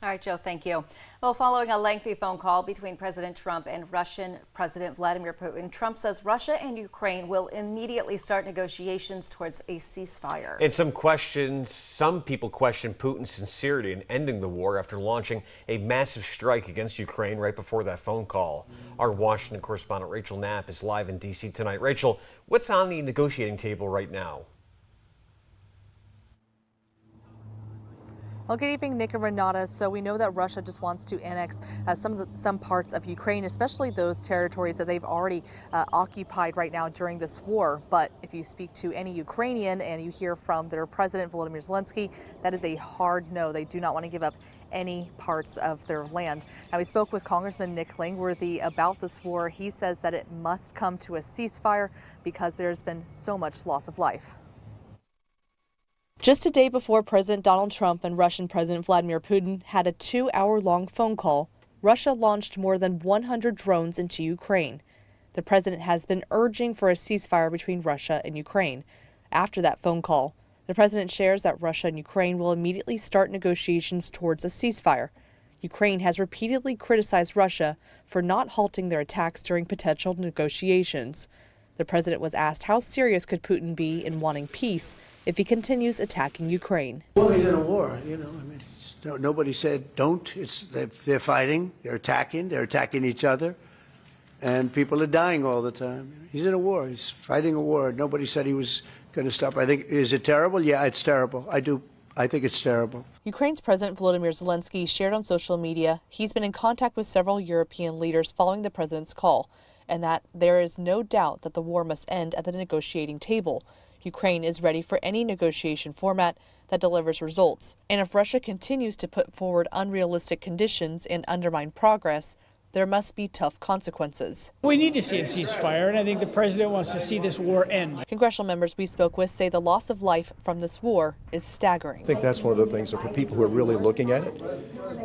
All right, Joe, thank you. Well, following a lengthy phone call between President Trump and Russian President Vladimir Putin, Trump says Russia and Ukraine will immediately start negotiations towards a ceasefire. And some people question Putin's sincerity in ending the war after launching a massive strike against Ukraine right before that phone call. Our Washington correspondent Rachel Knapp is live in D.C. tonight. Rachel, what's on the negotiating table right now? Well, good evening, Nick and Renata. So we know that Russia just wants to annex some parts of Ukraine, especially those territories that they've already occupied right now during this war. But if you speak to any Ukrainian and you hear from their president, Vladimir Zelensky, that is a hard no. They do not want to give up any parts of their land. Now, we spoke with Congressman Nick Langworthy about this war. He says that it must come to a ceasefire because there's been so much loss of life. Just a day before President Donald Trump and Russian President Vladimir Putin had a 2-hour-long phone call, Russia launched more than 100 drones into Ukraine. The president has been urging for a ceasefire between Russia and Ukraine. After that phone call, the president shares that Russia and Ukraine will immediately start negotiations towards a ceasefire. Ukraine has repeatedly criticized Russia for not halting their attacks during potential negotiations. The president was asked how serious could Putin be in wanting peace if he continues attacking Ukraine. Well, he's in a war, you know. I mean, nobody said don't. They're fighting, they're attacking each other, and people are dying all the time. He's in a war. He's fighting a war. Nobody said he was going to stop. I think, is it terrible? Yeah, it's terrible. I think it's terrible. Ukraine's President Volodymyr Zelensky shared on social media he's been in contact with several European leaders following the president's call, and that there is no doubt that the war must end at the negotiating table. Ukraine is ready for any negotiation format that delivers results. And if Russia continues to put forward unrealistic conditions and undermine progress, there must be tough consequences. We need to see a ceasefire, and I think the president wants to see this war end. Congressional members we spoke with say the loss of life from this war is staggering. I think that's one of the things that for people who are really looking at it,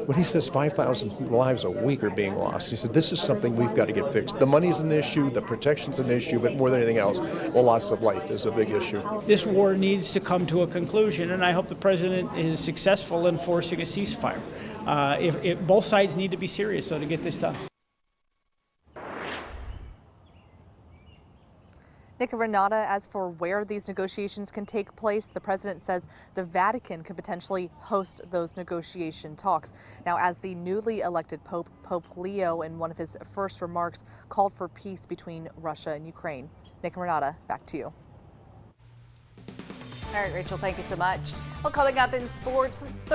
when he says 5,000 lives a week are being lost, he said this is something we've got to get fixed. The money's an issue, the protection's an issue, but more than anything else, the loss of life is a big issue. This war needs to come to a conclusion, and I hope the president is successful in forcing a ceasefire. If both sides need to be serious, so to get this done. Nick and Renata, as for where these negotiations can take place, the president says the Vatican could potentially host those negotiation talks. Now, as the newly elected Pope, Pope Leo, in one of his first remarks, called for peace between Russia and Ukraine. Nick and Renata, back to you. All right, Rachel, thank you so much. Well, coming up in sports,